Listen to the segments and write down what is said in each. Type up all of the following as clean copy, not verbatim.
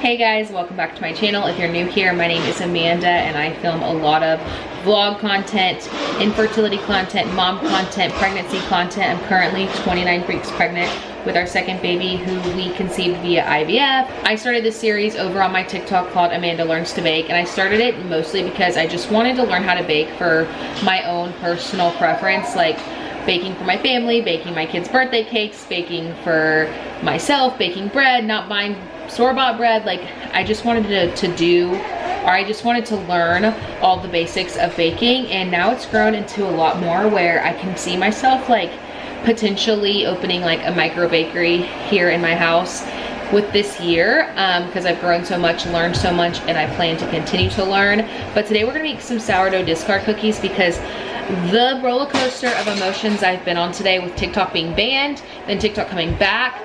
Hey guys, welcome back to my channel. If you're new here, my name is Amanda and I film a lot of vlog content, infertility content, mom content, pregnancy content. I'm currently 29 weeks pregnant with our second baby who we conceived via IVF. I started this series over on my TikTok called Amanda Learns to Bake, and I started it mostly because I just wanted to learn how to bake for my own personal preference, like baking for my family, baking my kids' birthday cakes, baking for myself, baking bread, not buying store-bought bread. Like, I just wanted I just wanted to learn all the basics of baking, and now it's grown into a lot more where I can see myself like potentially opening like a micro bakery here in my house with this year, because I've grown so much, learned so much, and I plan to continue to learn. But today we're gonna make some sourdough discard cookies because the roller coaster of emotions I've been on today with TikTok being banned, then TikTok coming back,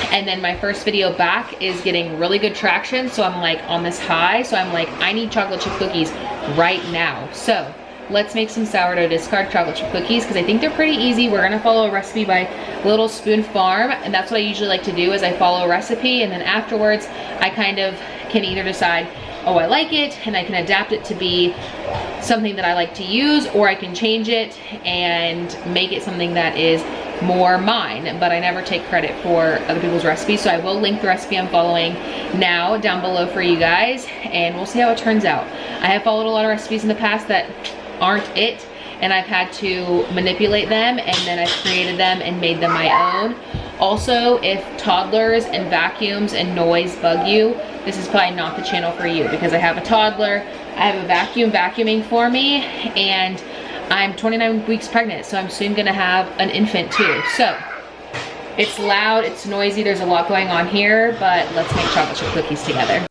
and then my first video back is getting really good traction. So I'm like on this high. So I'm like, I need chocolate chip cookies right now. So let's make some sourdough discard chocolate chip cookies because I think they're pretty easy. We're gonna follow a recipe by Little Spoon Farm, and that's what I usually like to do is I follow a recipe, and then afterwards I kind of can either decide, oh, I like it and I can adapt it to be something that I like to use, or I can change it and make it something that is more mine, but I never take credit for other people's recipes. So I will link the recipe I'm following now down below for you guys, and we'll see how it turns out. I have followed a lot of recipes in the past that aren't it, and I've had to manipulate them, and then I've created them and made them my own. Also, if toddlers and vacuums and noise bug you, this is probably not the channel for you, because I have a toddler, I have a vacuum vacuuming for me, and I'm 29 weeks pregnant, so I'm soon gonna have an infant too. So it's loud, it's noisy, there's a lot going on here, but let's make chocolate chip cookies together.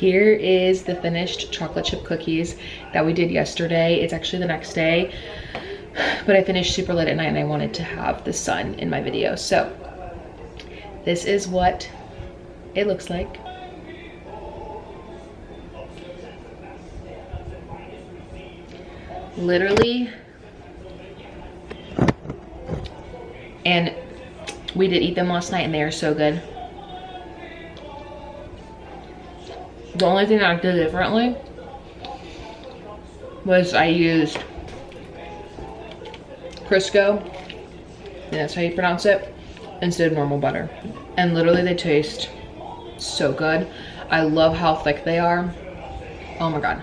here is the finished chocolate chip cookies that we did yesterday. It's actually the next day, but I finished super late at night and I wanted to have the sun in my video. So this is what it looks like. Literally, and we did eat them last night and they are so good. The only thing I did differently was I used Crisco, and that's how you pronounce it, instead of normal butter. And literally they taste so good. I love how thick they are. Oh my God.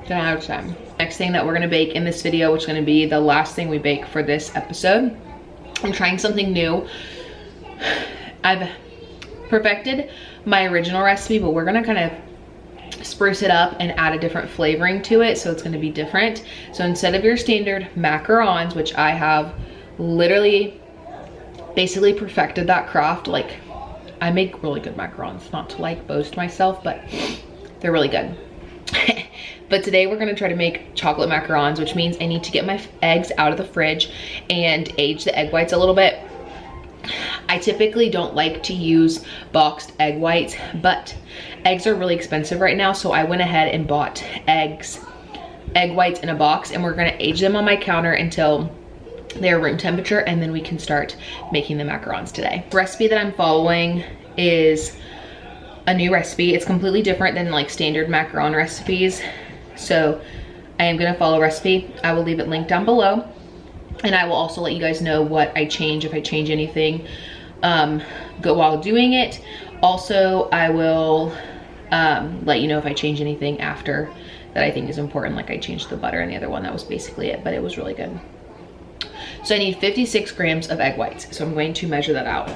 10 out of 10. Next thing that we're gonna bake in this video, which is gonna be the last thing we bake for this episode, I'm trying something new. I've perfected my original recipe, but we're gonna kind of spruce it up and add a different flavoring to it, so it's gonna be different. So instead of your standard macarons, which I have literally basically perfected that craft, like I make really good macarons, not to like boast myself, but they're really good. But today we're gonna try to make chocolate macarons, which means I need to get my eggs out of the fridge and age the egg whites a little bit. I typically don't like to use boxed egg whites, but eggs are really expensive right now, so I went ahead and bought egg whites in a box, and we're gonna age them on my counter until they're room temperature, and then we can start making the macarons today. The recipe that I'm following is a new recipe. It's completely different than like standard macaron recipes, so I am gonna follow a recipe. I will leave it linked down below, and I will also let you guys know what I change, if I change anything while doing it. Also, I will let you know if I change anything after that I think is important, like I changed the butter and the other one. That was basically it, but it was really good. So I need 56 grams of egg whites, so I'm going to measure that out.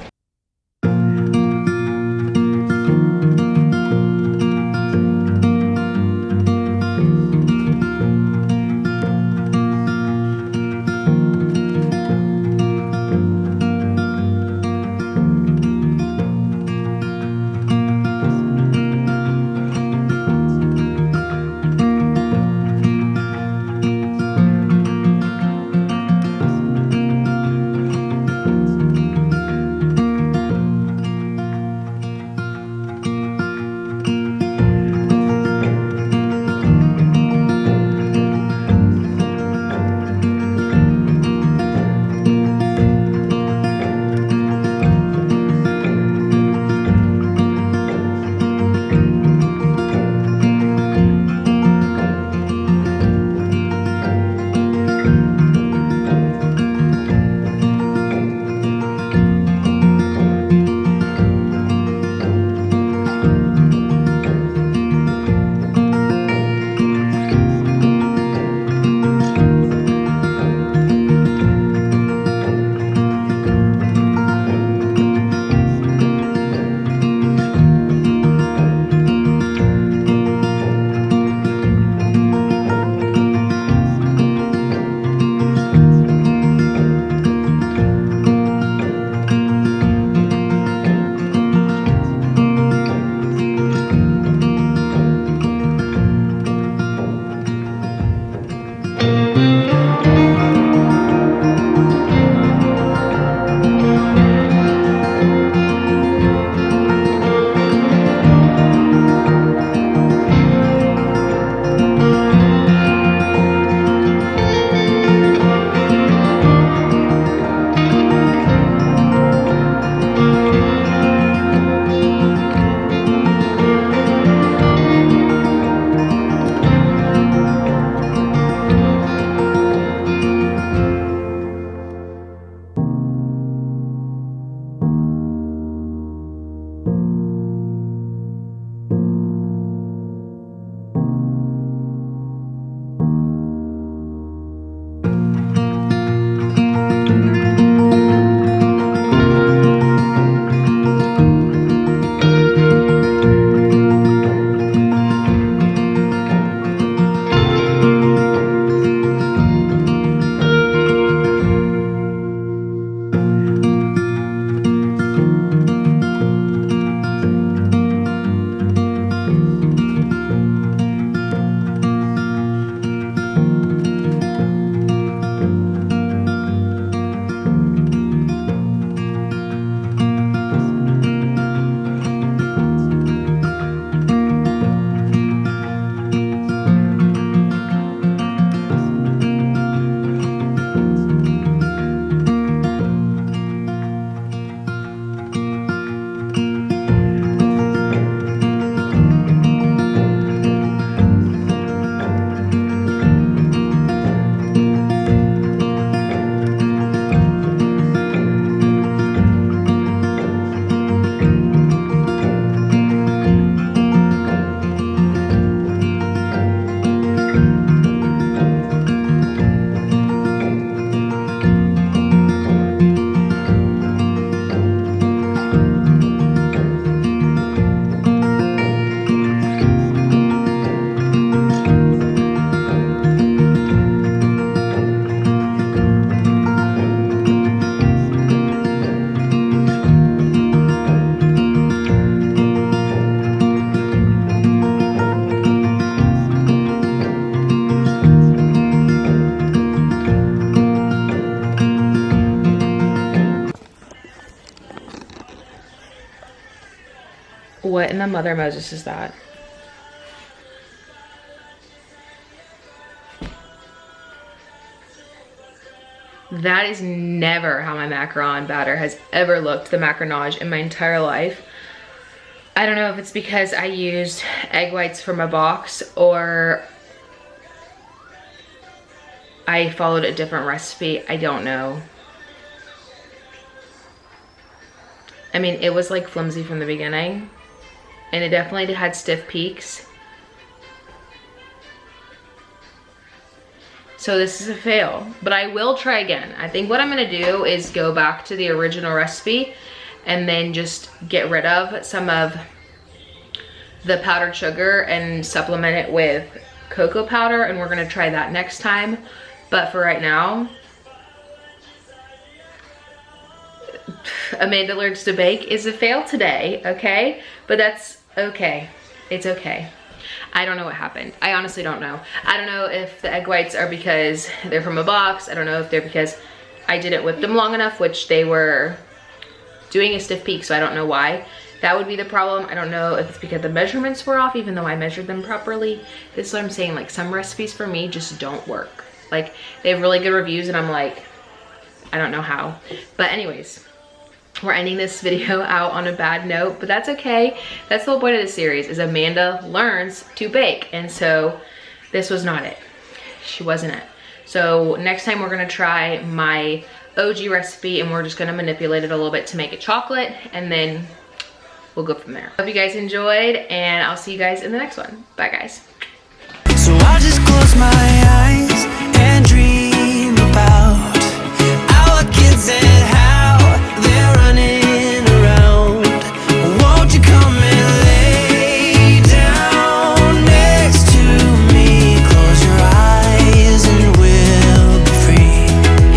What in the mother Moses is that? That is never how my macaron batter has ever looked, the macaronage, in my entire life. I don't know if it's because I used egg whites from a box or I followed a different recipe. I don't know. I mean, it was like flimsy from the beginning, and it definitely had stiff peaks. So this is a fail, but I will try again. I think what I'm gonna do is go back to the original recipe and then just get rid of some of the powdered sugar and supplement it with cocoa powder, and we're gonna try that next time. But for right now, Amanda Learns to Bake is a fail today, okay? But that's okay, it's okay. I don't know what happened. I honestly don't know. I don't know if the egg whites are because they're from a box. I don't know if they're because I didn't whip them long enough, which they were doing a stiff peak, so I don't know why. That would be the problem. I don't know if it's because the measurements were off, even though I measured them properly. This is what I'm saying, like some recipes for me just don't work. Like they have really good reviews and I'm like, I don't know how. But anyways, we're ending this video out on a bad note, but that's okay. That's the whole point of the series, is Amanda learns to bake. And so this was not it. She wasn't it. So next time we're gonna try my OG recipe and we're just gonna manipulate it a little bit to make it chocolate, and then we'll go from there. Hope you guys enjoyed, and I'll see you guys in the next one. Bye guys. So I just close my eyes